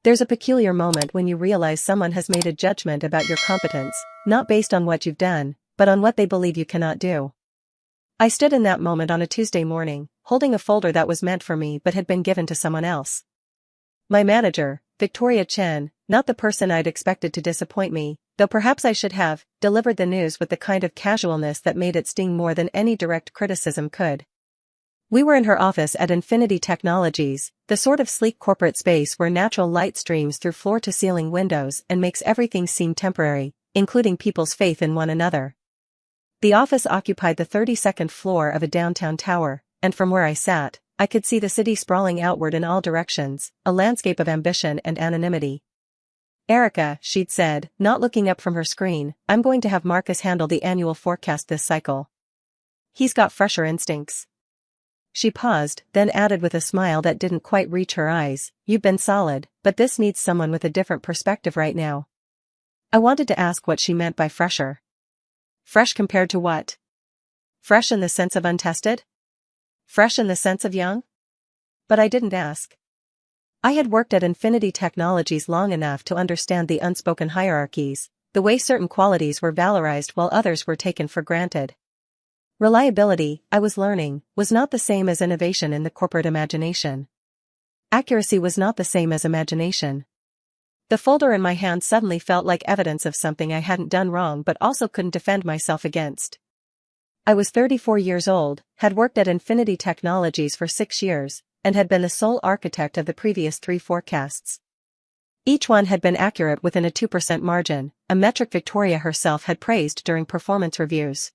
There's a peculiar moment when you realize someone has made a judgment about your competence, not based on what you've done, but on what they believe you cannot do. I stood in that moment on a Tuesday morning, holding a folder that was meant for me but had been given to someone else. My manager, Victoria Chen, not the person I'd expected to disappoint me, though perhaps I should have, delivered the news with the kind of casualness that made it sting more than any direct criticism could. We were in her office at Infinity Technologies, the sort of sleek corporate space where natural light streams through floor-to-ceiling windows and makes everything seem temporary, including people's faith in one another. The office occupied the 32nd floor of a downtown tower, and from where I sat, I could see the city sprawling outward in all directions, a landscape of ambition and anonymity. "Erica," she'd said, not looking up from her screen, "I'm going to have Marcus handle the annual forecast this cycle. He's got fresher instincts." She paused, then added with a smile that didn't quite reach her eyes, "You've been solid, but this needs someone with a different perspective right now." I wanted to ask what she meant by fresher. Fresh compared to what? Fresh in the sense of untested? Fresh in the sense of young? But I didn't ask. I had worked at Infinity Technologies long enough to understand the unspoken hierarchies, the way certain qualities were valorized while others were taken for granted. Reliability, I was learning, was not the same as innovation in the corporate imagination. Accuracy was not the same as imagination. The folder in my hand suddenly felt like evidence of something I hadn't done wrong but also couldn't defend myself against. I was 34 years old, had worked at Infinity Technologies for 6 years, and had been the sole architect of the previous 3 forecasts. Each one had been accurate within a 2% margin, a metric Victoria herself had praised during performance reviews.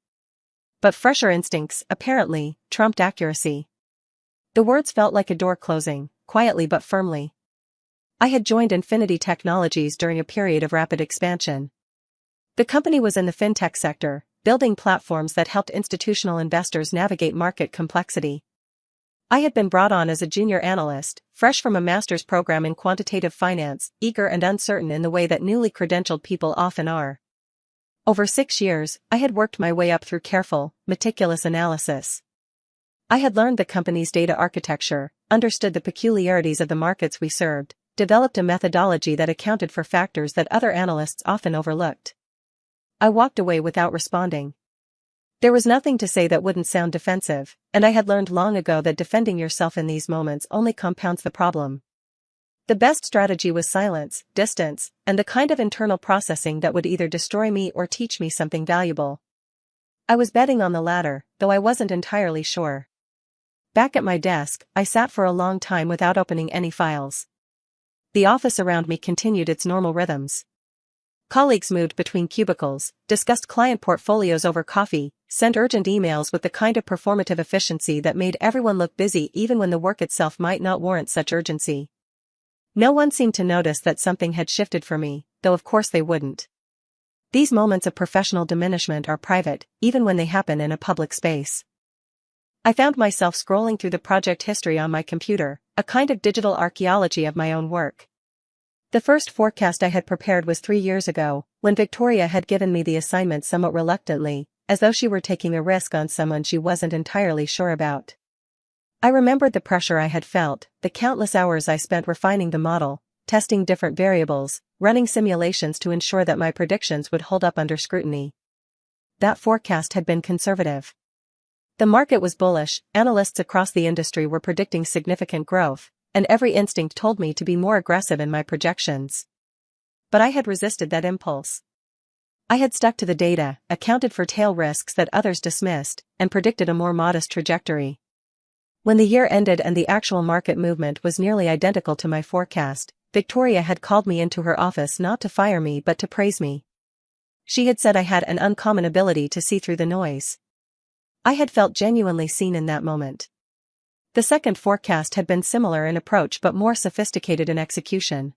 But fresher instincts, apparently, trumped accuracy. The words felt like a door closing, quietly but firmly. I had joined Infinity Technologies during a period of rapid expansion. The company was in the fintech sector, building platforms that helped institutional investors navigate market complexity. I had been brought on as a junior analyst, fresh from a master's program in quantitative finance, eager and uncertain in the way that newly credentialed people often are. Over 6 years, I had worked my way up through careful, meticulous analysis. I had learned the company's data architecture, understood the peculiarities of the markets we served, developed a methodology that accounted for factors that other analysts often overlooked. I walked away without responding. There was nothing to say that wouldn't sound defensive, and I had learned long ago that defending yourself in these moments only compounds the problem. The best strategy was silence, distance, and the kind of internal processing that would either destroy me or teach me something valuable. I was betting on the latter, though I wasn't entirely sure. Back at my desk, I sat for a long time without opening any files. The office around me continued its normal rhythms. Colleagues moved between cubicles, discussed client portfolios over coffee, sent urgent emails with the kind of performative efficiency that made everyone look busy even when the work itself might not warrant such urgency. No one seemed to notice that something had shifted for me, though of course they wouldn't. These moments of professional diminishment are private, even when they happen in a public space. I found myself scrolling through the project history on my computer, a kind of digital archaeology of my own work. The first forecast I had prepared was 3 years ago, when Victoria had given me the assignment somewhat reluctantly, as though she were taking a risk on someone she wasn't entirely sure about. I remembered the pressure I had felt, the countless hours I spent refining the model, testing different variables, running simulations to ensure that my predictions would hold up under scrutiny. That forecast had been conservative. The market was bullish, analysts across the industry were predicting significant growth, and every instinct told me to be more aggressive in my projections. But I had resisted that impulse. I had stuck to the data, accounted for tail risks that others dismissed, and predicted a more modest trajectory. When the year ended and the actual market movement was nearly identical to my forecast, Victoria had called me into her office not to fire me but to praise me. She had said I had an uncommon ability to see through the noise. I had felt genuinely seen in that moment. The second forecast had been similar in approach but more sophisticated in execution.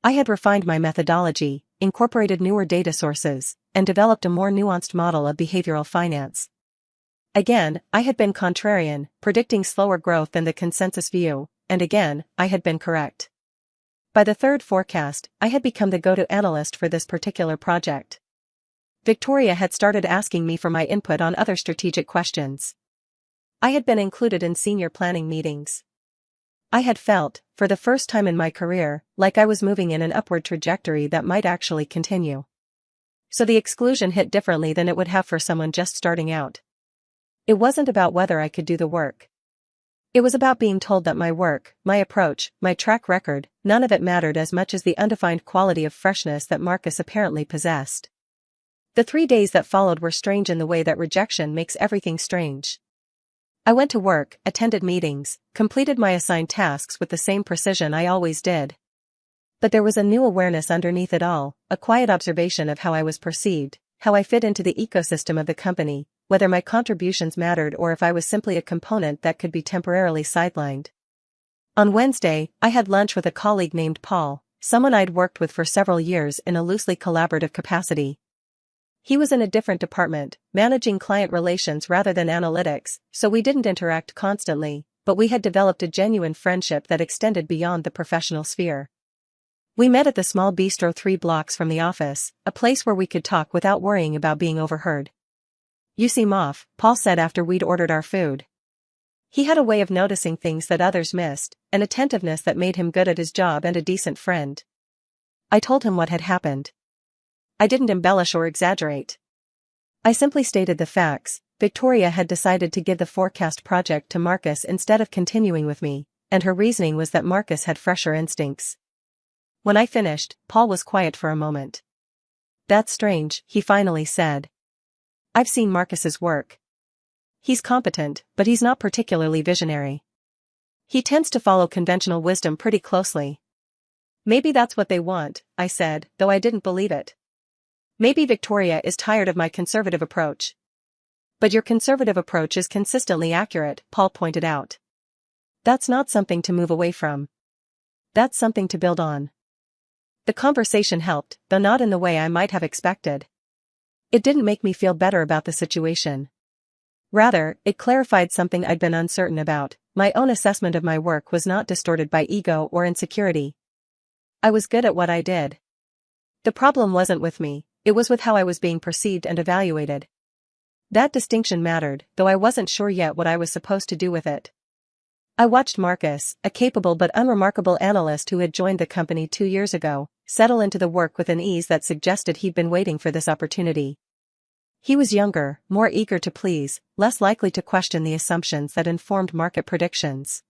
I had refined my methodology, incorporated newer data sources, and developed a more nuanced model of behavioral finance. Again, I had been contrarian, predicting slower growth than the consensus view, and again, I had been correct. By the third forecast, I had become the go-to analyst for this particular project. Victoria had started asking me for my input on other strategic questions. I had been included in senior planning meetings. I had felt, for the first time in my career, like I was moving in an upward trajectory that might actually continue. So the exclusion hit differently than it would have for someone just starting out. It wasn't about whether I could do the work. It was about being told that my work, my approach, my track record, none of it mattered as much as the undefined quality of freshness that Marcus apparently possessed. The 3 days that followed were strange in the way that rejection makes everything strange. I went to work, attended meetings, completed my assigned tasks with the same precision I always did. But there was a new awareness underneath it all, a quiet observation of how I was perceived, how I fit into the ecosystem of the company, whether my contributions mattered or if I was simply a component that could be temporarily sidelined. On Wednesday, I had lunch with a colleague named Paul, someone I'd worked with for several years in a loosely collaborative capacity. He was in a different department, managing client relations rather than analytics, so we didn't interact constantly, but we had developed a genuine friendship that extended beyond the professional sphere. We met at the small bistro 3 blocks from the office, a place where we could talk without worrying about being overheard. "You seem off," Paul said after we'd ordered our food. He had a way of noticing things that others missed, an attentiveness that made him good at his job and a decent friend. I told him what had happened. I didn't embellish or exaggerate. I simply stated the facts. Victoria had decided to give the forecast project to Marcus instead of continuing with me, and her reasoning was that Marcus had fresher instincts. When I finished, Paul was quiet for a moment. "That's strange," he finally said. "I've seen Marcus's work. He's competent, but he's not particularly visionary. He tends to follow conventional wisdom pretty closely." "Maybe that's what they want," I said, though I didn't believe it. "Maybe Victoria is tired of my conservative approach." "But your conservative approach is consistently accurate," Paul pointed out. "That's not something to move away from. That's something to build on." The conversation helped, though not in the way I might have expected. It didn't make me feel better about the situation. Rather, it clarified something I'd been uncertain about. My own assessment of my work was not distorted by ego or insecurity. I was good at what I did. The problem wasn't with me, it was with how I was being perceived and evaluated. That distinction mattered, though I wasn't sure yet what I was supposed to do with it. I watched Marcus, a capable but unremarkable analyst who had joined the company 2 years ago, settle into the work with an ease that suggested he'd been waiting for this opportunity. He was younger, more eager to please, less likely to question the assumptions that informed market predictions.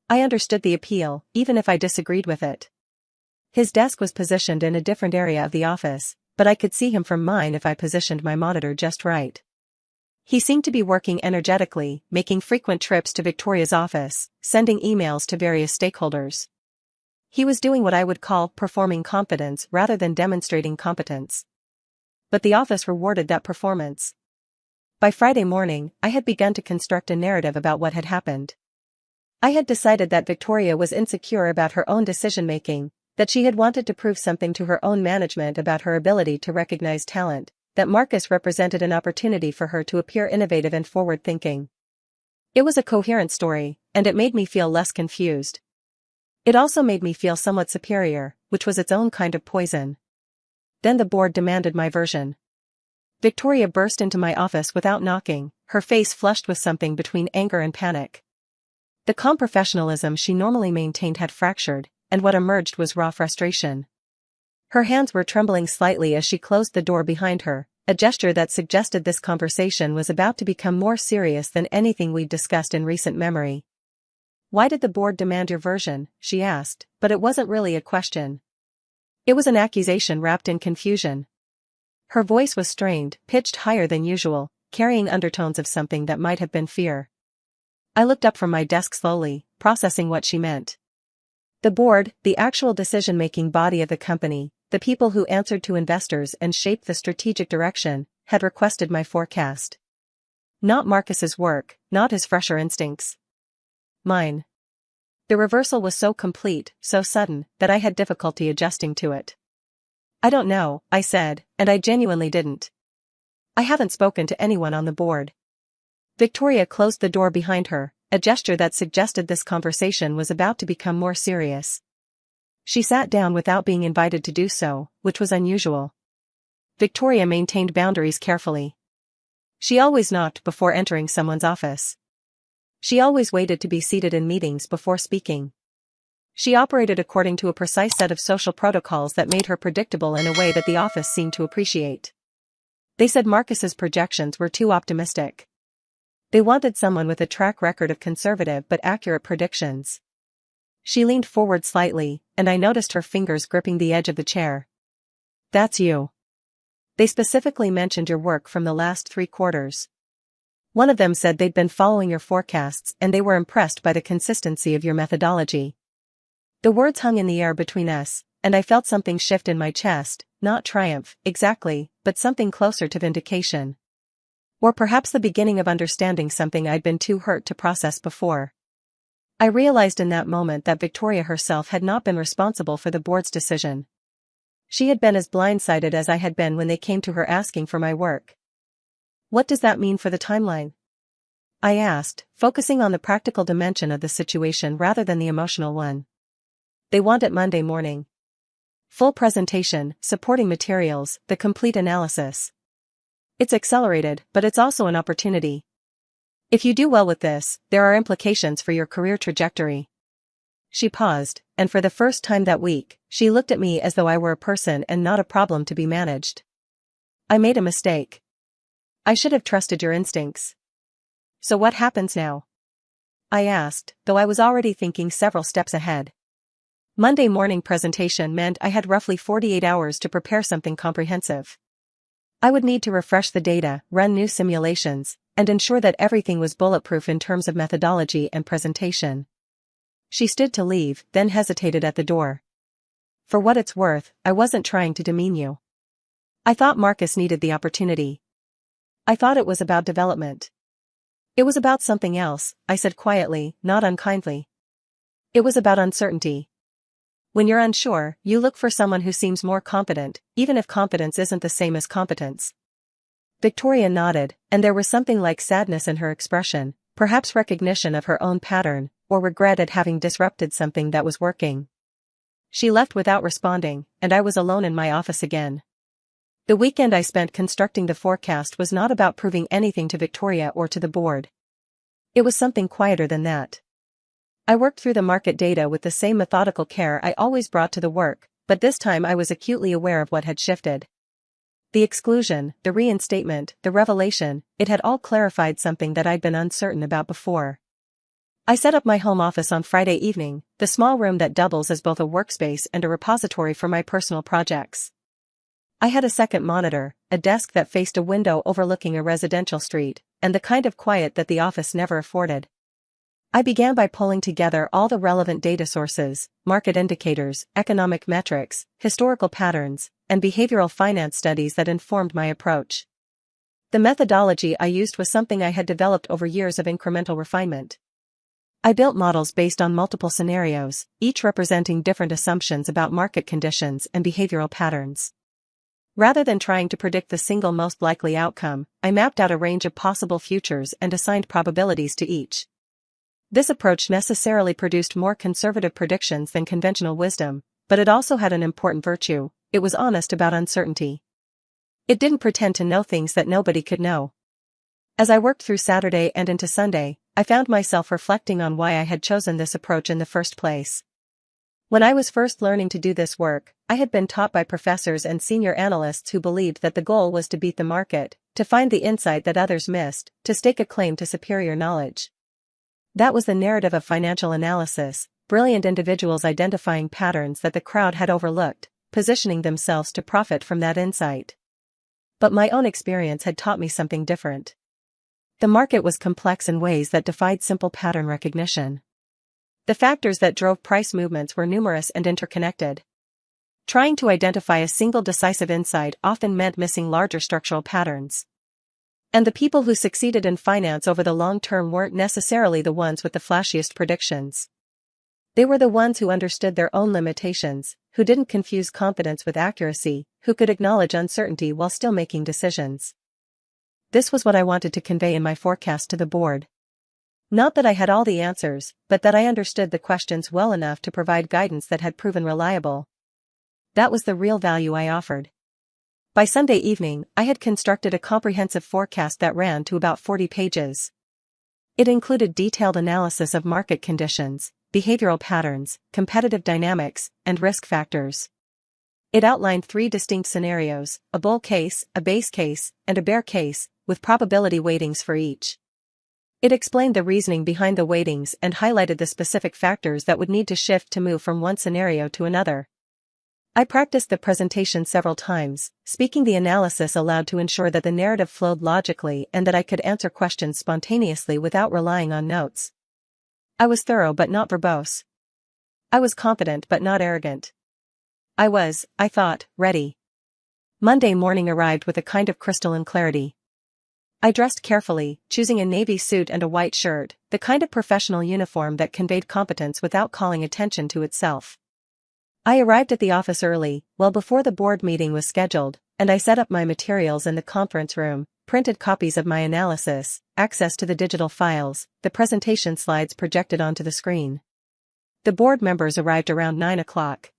I understood the appeal, even if I disagreed with it. His desk was positioned in a different area of the office, but I could see him from mine if I positioned my monitor just right. He seemed to be working energetically, making frequent trips to Victoria's office, sending emails to various stakeholders. He was doing what I would call performing competence rather than demonstrating competence. But the office rewarded that performance. By Friday morning, I had begun to construct a narrative about what had happened. I had decided that Victoria was insecure about her own decision-making, that she had wanted to prove something to her own management about her ability to recognize talent, that Marcus represented an opportunity for her to appear innovative and forward-thinking. It was a coherent story, and it made me feel less confused. It also made me feel somewhat superior, which was its own kind of poison. Then the board demanded my version. Victoria burst into my office without knocking, her face flushed with something between anger and panic. The calm professionalism she normally maintained had fractured, and what emerged was raw frustration. Her hands were trembling slightly as she closed the door behind her, a gesture that suggested this conversation was about to become more serious than anything we'd discussed in recent memory. "Why did the board demand your version?" she asked, but it wasn't really a question. It was an accusation wrapped in confusion. Her voice was strained, pitched higher than usual, carrying undertones of something that might have been fear. I looked up from my desk slowly, processing what she meant. The board, the actual decision-making body of the company, the people who answered to investors and shaped the strategic direction, had requested my forecast. Not Marcus's work, not his fresher instincts. Mine. The reversal was so complete, so sudden, that I had difficulty adjusting to it. "I don't know," I said, and I genuinely didn't. "I haven't spoken to anyone on the board." Victoria closed the door behind her, a gesture that suggested this conversation was about to become more serious. She sat down without being invited to do so, which was unusual. Victoria maintained boundaries carefully. She always knocked before entering someone's office. She always waited to be seated in meetings before speaking. She operated according to a precise set of social protocols that made her predictable in a way that the office seemed to appreciate. They said Marcus's projections were too optimistic. They wanted someone with a track record of conservative but accurate predictions. She leaned forward slightly, and I noticed her fingers gripping the edge of the chair. That's you. They specifically mentioned your work from the last 3 quarters. One of them said they'd been following your forecasts and they were impressed by the consistency of your methodology. The words hung in the air between us, and I felt something shift in my chest, not triumph, exactly, but something closer to vindication. Or perhaps the beginning of understanding something I'd been too hurt to process before. I realized in that moment that Victoria herself had not been responsible for the board's decision. She had been as blindsided as I had been when they came to her asking for my work. What does that mean for the timeline? I asked, focusing on the practical dimension of the situation rather than the emotional one. They want it Monday morning. Full presentation, supporting materials, the complete analysis. It's accelerated, but it's also an opportunity. If you do well with this, there are implications for your career trajectory. She paused, and for the first time that week, she looked at me as though I were a person and not a problem to be managed. I made a mistake. I should have trusted your instincts. So what happens now? I asked, though I was already thinking several steps ahead. Monday morning presentation meant I had roughly 48 hours to prepare something comprehensive. I would need to refresh the data, run new simulations, and ensure that everything was bulletproof in terms of methodology and presentation. She stood to leave, then hesitated at the door. For what it's worth, I wasn't trying to demean you. I thought Marcus needed the opportunity. I thought it was about development. It was about something else, I said quietly, not unkindly. It was about uncertainty. When you're unsure, you look for someone who seems more competent, even if competence isn't the same as competence. Victoria nodded, and there was something like sadness in her expression, perhaps recognition of her own pattern, or regret at having disrupted something that was working. She left without responding, and I was alone in my office again. The weekend I spent constructing the forecast was not about proving anything to Victoria or to the board. It was something quieter than that. I worked through the market data with the same methodical care I always brought to the work, but this time I was acutely aware of what had shifted. The exclusion, the reinstatement, the revelation, it had all clarified something that I'd been uncertain about before. I set up my home office on Friday evening, the small room that doubles as both a workspace and a repository for my personal projects. I had a second monitor, a desk that faced a window overlooking a residential street, and the kind of quiet that the office never afforded. I began by pulling together all the relevant data sources, market indicators, economic metrics, historical patterns, and behavioral finance studies that informed my approach. The methodology I used was something I had developed over years of incremental refinement. I built models based on multiple scenarios, each representing different assumptions about market conditions and behavioral patterns. Rather than trying to predict the single most likely outcome, I mapped out a range of possible futures and assigned probabilities to each. This approach necessarily produced more conservative predictions than conventional wisdom, but it also had an important virtue: it was honest about uncertainty. It didn't pretend to know things that nobody could know. As I worked through Saturday and into Sunday, I found myself reflecting on why I had chosen this approach in the first place. When I was first learning to do this work, I had been taught by professors and senior analysts who believed that the goal was to beat the market, to find the insight that others missed, to stake a claim to superior knowledge. That was the narrative of financial analysis, brilliant individuals identifying patterns that the crowd had overlooked, positioning themselves to profit from that insight. But my own experience had taught me something different. The market was complex in ways that defied simple pattern recognition. The factors that drove price movements were numerous and interconnected. Trying to identify a single decisive insight often meant missing larger structural patterns. And the people who succeeded in finance over the long term weren't necessarily the ones with the flashiest predictions. They were the ones who understood their own limitations, who didn't confuse confidence with accuracy, who could acknowledge uncertainty while still making decisions. This was what I wanted to convey in my forecast to the board. Not that I had all the answers, but that I understood the questions well enough to provide guidance that had proven reliable. That was the real value I offered. By Sunday evening, I had constructed a comprehensive forecast that ran to about 40 pages. It included detailed analysis of market conditions, behavioral patterns, competitive dynamics, and risk factors. It outlined 3 distinct scenarios, a bull case, a base case, and a bear case, with probability weightings for each. It explained the reasoning behind the weightings and highlighted the specific factors that would need to shift to move from one scenario to another. I practiced the presentation several times, speaking the analysis aloud to ensure that the narrative flowed logically and that I could answer questions spontaneously without relying on notes. I was thorough but not verbose. I was confident but not arrogant. I thought, ready. Monday morning arrived with a kind of crystalline clarity. I dressed carefully, choosing a navy suit and a white shirt, the kind of professional uniform that conveyed competence without calling attention to itself. I arrived at the office early, well before the board meeting was scheduled, and I set up my materials in the conference room, printed copies of my analysis, access to the digital files, the presentation slides projected onto the screen. The board members arrived around 9 o'clock.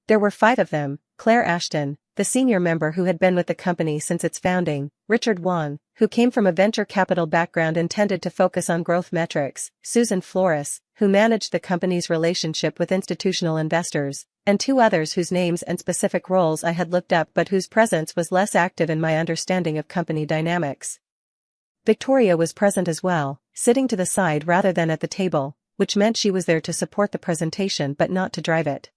There were 5 of them: Claire Ashton, the senior member who had been with the company since its founding, Richard Wong, who came from a venture capital background intended to focus on growth metrics, Susan Flores, who managed the company's relationship with institutional investors, and 2 others whose names and specific roles I had looked up but whose presence was less active in my understanding of company dynamics. Victoria was present as well, sitting to the side rather than at the table, which meant she was there to support the presentation but not to drive it.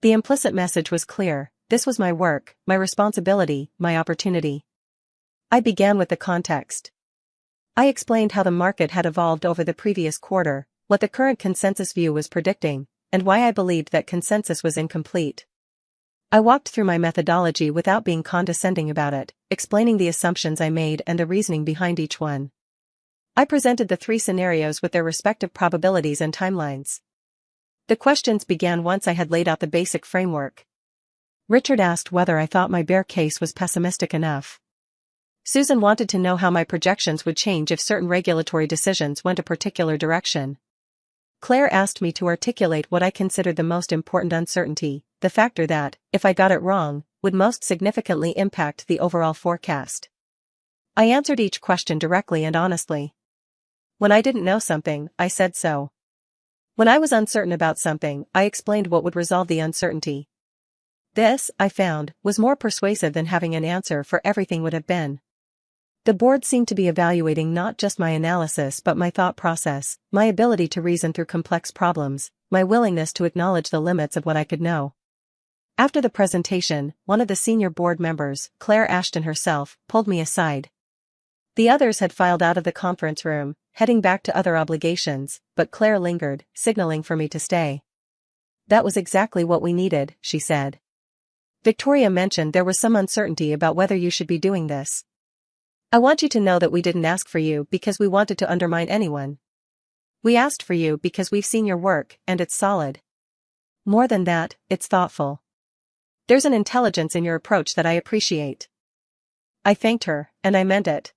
The implicit message was clear: this was my work, my responsibility, my opportunity. I began with the context. I explained how the market had evolved over the previous quarter, what the current consensus view was predicting, and why I believed that consensus was incomplete. I walked through my methodology without being condescending about it, explaining the assumptions I made and the reasoning behind each one. I presented the 3 scenarios with their respective probabilities and timelines. The questions began once I had laid out the basic framework. Richard asked whether I thought my bear case was pessimistic enough. Susan wanted to know how my projections would change if certain regulatory decisions went a particular direction. Claire asked me to articulate what I considered the most important uncertainty, the factor that, if I got it wrong, would most significantly impact the overall forecast. I answered each question directly and honestly. When I didn't know something, I said so. When I was uncertain about something, I explained what would resolve the uncertainty. This, I found, was more persuasive than having an answer for everything would have been. The board seemed to be evaluating not just my analysis but my thought process, my ability to reason through complex problems, my willingness to acknowledge the limits of what I could know. After the presentation, one of the senior board members, Claire Ashton herself, pulled me aside. The others had filed out of the conference room, heading back to other obligations, but Claire lingered, signaling for me to stay. That was exactly what we needed, she said. Victoria mentioned there was some uncertainty about whether you should be doing this. I want you to know that we didn't ask for you because we wanted to undermine anyone. We asked for you because we've seen your work, and it's solid. More than that, it's thoughtful. There's an intelligence in your approach that I appreciate. I thanked her, and I meant it.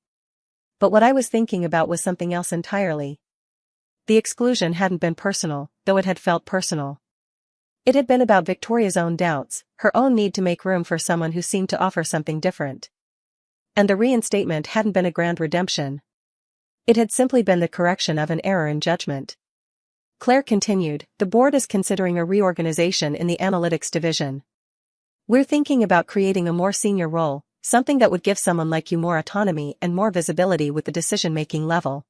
But what I was thinking about was something else entirely. The exclusion hadn't been personal, though it had felt personal. It had been about Victoria's own doubts, her own need to make room for someone who seemed to offer something different. And the reinstatement hadn't been a grand redemption. It had simply been the correction of an error in judgment. Claire continued, the board is considering a reorganization in the analytics division. We're thinking about creating a more senior role, something that would give someone like you more autonomy and more visibility with the decision-making level.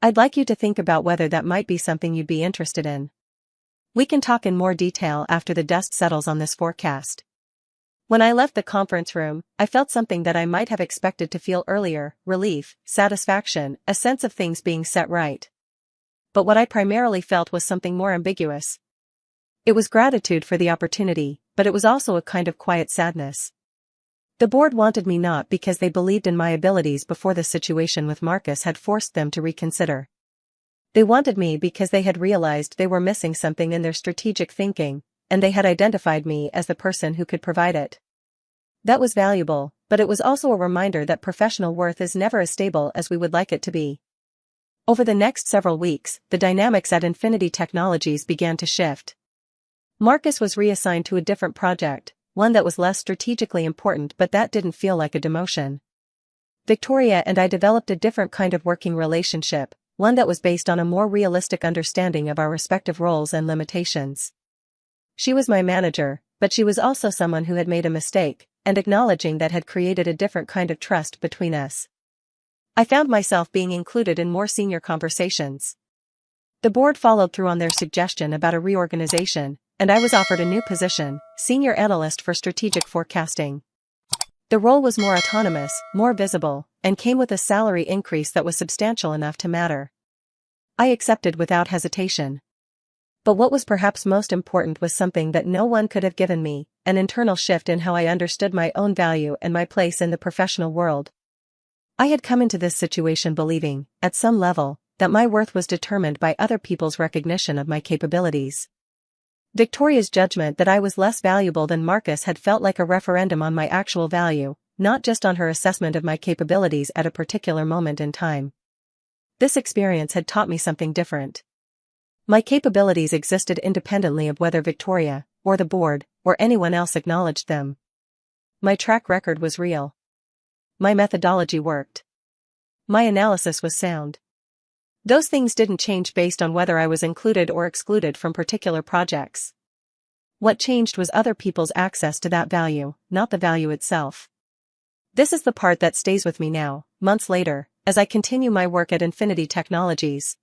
I'd like you to think about whether that might be something you'd be interested in. We can talk in more detail after the dust settles on this forecast. When I left the conference room, I felt something that I might have expected to feel earlier: relief, satisfaction, a sense of things being set right. But what I primarily felt was something more ambiguous. It was gratitude for the opportunity, but it was also a kind of quiet sadness. The board wanted me not because they believed in my abilities before the situation with Marcus had forced them to reconsider. They wanted me because they had realized they were missing something in their strategic thinking, and they had identified me as the person who could provide it. That was valuable, but it was also a reminder that professional worth is never as stable as we would like it to be. Over the next several weeks, the dynamics at Infinity Technologies began to shift. Marcus was reassigned to a different project, one that was less strategically important, but that didn't feel like a demotion. Victoria and I developed a different kind of working relationship, one that was based on a more realistic understanding of our respective roles and limitations. She was my manager, but she was also someone who had made a mistake, and acknowledging that had created a different kind of trust between us. I found myself being included in more senior conversations. The board followed through on their suggestion about a reorganization, and I was offered a new position, Senior Analyst for Strategic Forecasting. The role was more autonomous, more visible, and came with a salary increase that was substantial enough to matter. I accepted without hesitation. But what was perhaps most important was something that no one could have given me, an internal shift in how I understood my own value and my place in the professional world. I had come into this situation believing, at some level, that my worth was determined by other people's recognition of my capabilities. Victoria's judgment that I was less valuable than Marcus had felt like a referendum on my actual value, not just on her assessment of my capabilities at a particular moment in time. This experience had taught me something different. My capabilities existed independently of whether Victoria, or the board, or anyone else acknowledged them. My track record was real. My methodology worked. My analysis was sound. Those things didn't change based on whether I was included or excluded from particular projects. What changed was other people's access to that value, not the value itself. This is the part that stays with me now, months later, as I continue my work at Infinity Technologies.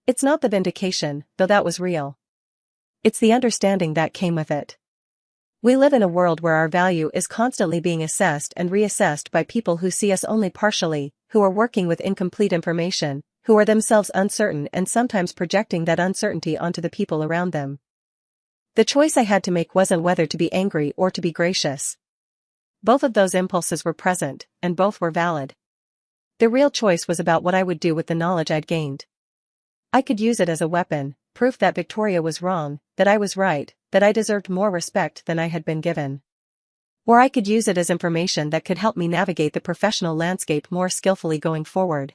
It's not the vindication, though that was real. It's the understanding that came with it. We live in a world where our value is constantly being assessed and reassessed by people who see us only partially, who are working with incomplete information, who are themselves uncertain and sometimes projecting that uncertainty onto the people around them. The choice I had to make wasn't whether to be angry or to be gracious. Both of those impulses were present, and both were valid. The real choice was about what I would do with the knowledge I'd gained. I could use it as a weapon, proof that Victoria was wrong, that I was right, that I deserved more respect than I had been given. Or I could use it as information that could help me navigate the professional landscape more skillfully going forward.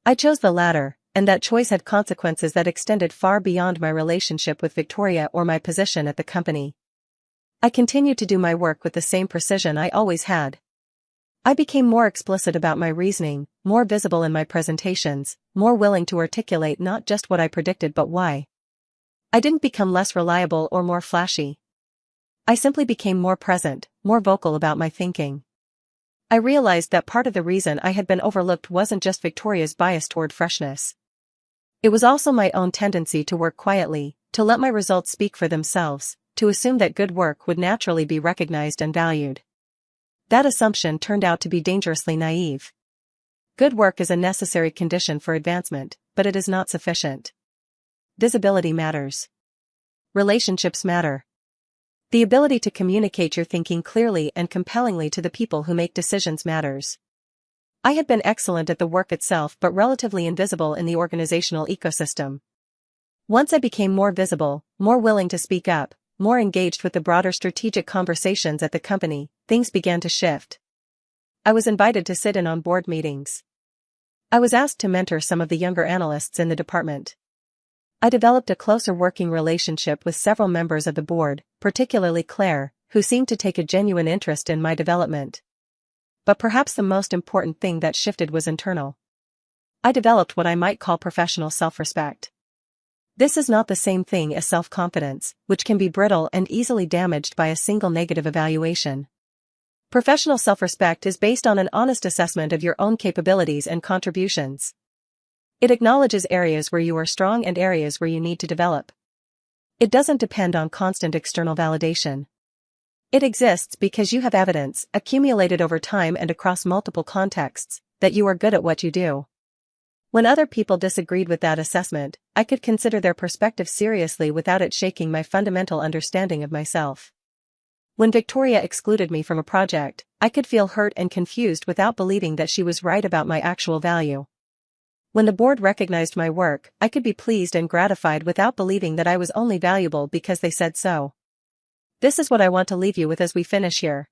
I chose the latter, and that choice had consequences that extended far beyond my relationship with Victoria or my position at the company. I continued to do my work with the same precision I always had. I became more explicit about my reasoning, more visible in my presentations, more willing to articulate not just what I predicted but why. I didn't become less reliable or more flashy. I simply became more present, more vocal about my thinking. I realized that part of the reason I had been overlooked wasn't just Victoria's bias toward freshness. It was also my own tendency to work quietly, to let my results speak for themselves, to assume that good work would naturally be recognized and valued. That assumption turned out to be dangerously naive. Good work is a necessary condition for advancement, but it is not sufficient. Visibility matters. Relationships matter. The ability to communicate your thinking clearly and compellingly to the people who make decisions matters. I had been excellent at the work itself but relatively invisible in the organizational ecosystem. Once I became more visible, more willing to speak up, more engaged with the broader strategic conversations at the company, things began to shift. I was invited to sit in on board meetings. I was asked to mentor some of the younger analysts in the department. I developed a closer working relationship with several members of the board, particularly Claire, who seemed to take a genuine interest in my development. But perhaps the most important thing that shifted was internal. I developed what I might call professional self-respect. This is not the same thing as self-confidence, which can be brittle and easily damaged by a single negative evaluation. Professional self-respect is based on an honest assessment of your own capabilities and contributions. It acknowledges areas where you are strong and areas where you need to develop. It doesn't depend on constant external validation. It exists because you have evidence, accumulated over time and across multiple contexts, that you are good at what you do. When other people disagreed with that assessment, I could consider their perspective seriously without it shaking my fundamental understanding of myself. When Victoria excluded me from a project, I could feel hurt and confused without believing that she was right about my actual value. When the board recognized my work, I could be pleased and gratified without believing that I was only valuable because they said so. This is what I want to leave you with as we finish here.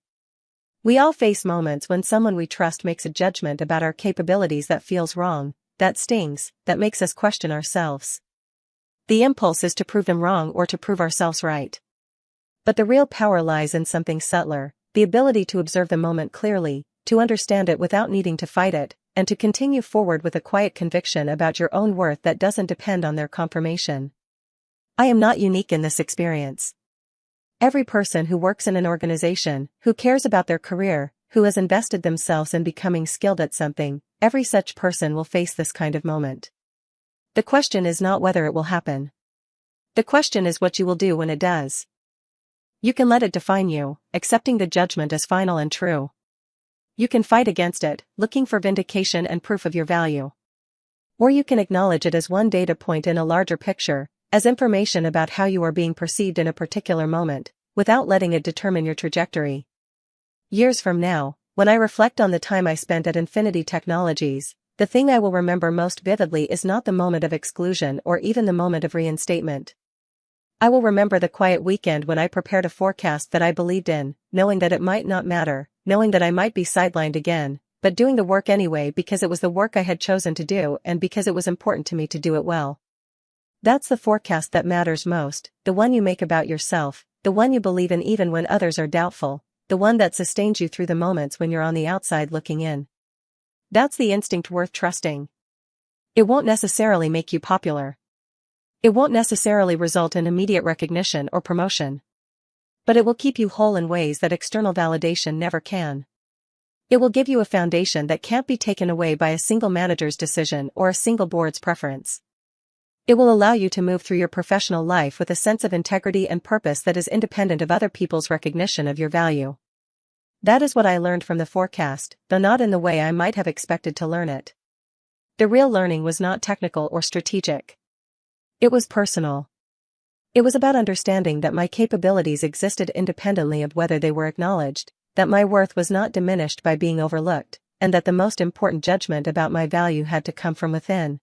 We all face moments when someone we trust makes a judgment about our capabilities that feels wrong, that stings, that makes us question ourselves. The impulse is to prove them wrong or to prove ourselves right. But the real power lies in something subtler, the ability to observe the moment clearly, to understand it without needing to fight it, and to continue forward with a quiet conviction about your own worth that doesn't depend on their confirmation. I am not unique in this experience. Every person who works in an organization, who cares about their career, who has invested themselves in becoming skilled at something, every such person will face this kind of moment. The question is not whether it will happen. The question is what you will do when it does. You can let it define you, accepting the judgment as final and true. You can fight against it, looking for vindication and proof of your value. Or you can acknowledge it as one data point in a larger picture, as information about how you are being perceived in a particular moment, without letting it determine your trajectory. Years from now, when I reflect on the time I spent at Infinity Technologies, the thing I will remember most vividly is not the moment of exclusion or even the moment of reinstatement. I will remember the quiet weekend when I prepared a forecast that I believed in, knowing that it might not matter, knowing that I might be sidelined again, but doing the work anyway because it was the work I had chosen to do and because it was important to me to do it well. That's the forecast that matters most, the one you make about yourself, the one you believe in even when others are doubtful, the one that sustains you through the moments when you're on the outside looking in. That's the instinct worth trusting. It won't necessarily make you popular. It won't necessarily result in immediate recognition or promotion. But it will keep you whole in ways that external validation never can. It will give you a foundation that can't be taken away by a single manager's decision or a single board's preference. It will allow you to move through your professional life with a sense of integrity and purpose that is independent of other people's recognition of your value. That is what I learned from the forecast, though not in the way I might have expected to learn it. The real learning was not technical or strategic. It was personal. It was about understanding that my capabilities existed independently of whether they were acknowledged, that my worth was not diminished by being overlooked, and that the most important judgment about my value had to come from within.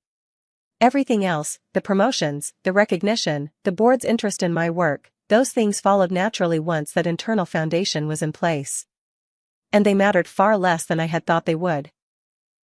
Everything else, the promotions, the recognition, the board's interest in my work, those things followed naturally once that internal foundation was in place. And they mattered far less than I had thought they would.